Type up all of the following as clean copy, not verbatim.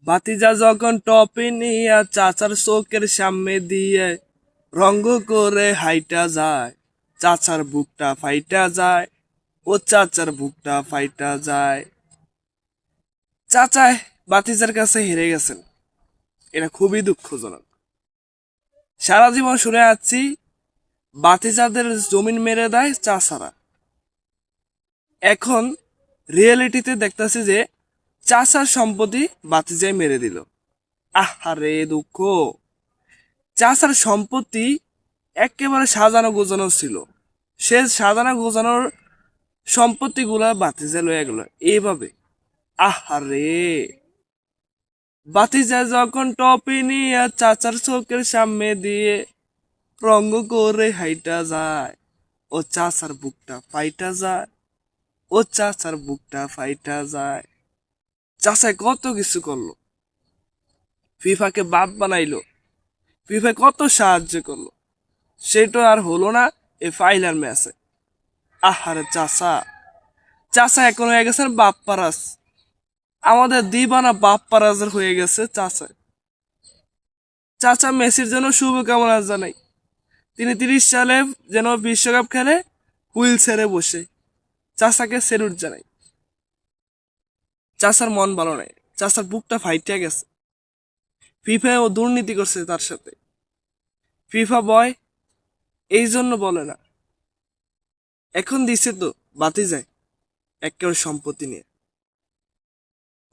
ভাতিজা যখন টপি নিয়ে চাচার চোখের সামনে দিয়ে রঙ্গ করে হাইটা যায়, চাচার বুকটা ফাইটা যায়, ও চাচার বুকটা ফাইটা যায়। চাচায় ভাতিজার কাছে হেরে গেছেন, এটা খুবই দুঃখজনক। সারা জীবন শুনে আসছি ভাতিজাদের জমিন মেরে দেয় চাচারা। এখন রিয়েলিটিতে দেখতেছি যে চাচার সম্পত্তি ভাতিজায় মেরে দিল। আহারে দুঃখ। চাচার সম্পত্তি একেবারে সাজানো গোছানো ছিল, সে সাজানো গোছানোর সম্পত্তি গুলা বাতিজা লয়ে গেল এইভাবে। আহারে, বাতিজা যখন টপি নিয়ে চাচার চোখের সামনে দিয়ে রঙ্গ করে হাইটা যায়, ও চাচার বুকটা ফাইটা যায়, ও চাচার বুকটা ফাইটা যায়। চাচায় কত কিছু করলো, ফিফাকে বাপ বানাইলো, ফিফা কত সাহায্য করলো, সেটা আর হলো না এই ফাইনাল ম্যাচে। আহারে চাচা, চাচা এখন হয়ে গেছেন বাপ্পারাজ। আমাদের দিবানা বাপ্পারাজের হয়ে গেছে চাচা। চাচা মেসির জন্য শুভকামনা জানাই, তিনি 30 সালে যেন বিশ্বকাপ খেলে হুইল ছেড়ে বসে। চাচাকে সেলুট জানাই। চাচার মন ভালো নাই, চাচার বুকটা ফাইটিয়া গেছে। ফিফা ও দুর্নীতি করছে তার সাথে। ফিফা বয় এই জন্য বলে না, এখন দিছে তো বাতি যায় একেবারে সম্পত্তি নিয়ে।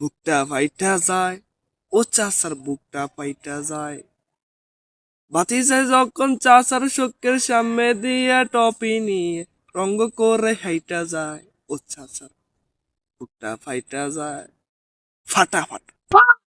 বুকটা ফাইটা যায়, ও চাচার বুকটা ফাইটা যায়। ভাতিজা যখন চাচার চোখের সামনে দিয়া টপি নিয়ে রঙ্গ করে হাইটা যায়, ও চাচার বুকটা ফাইটা যায়। ফাটা ফাটা।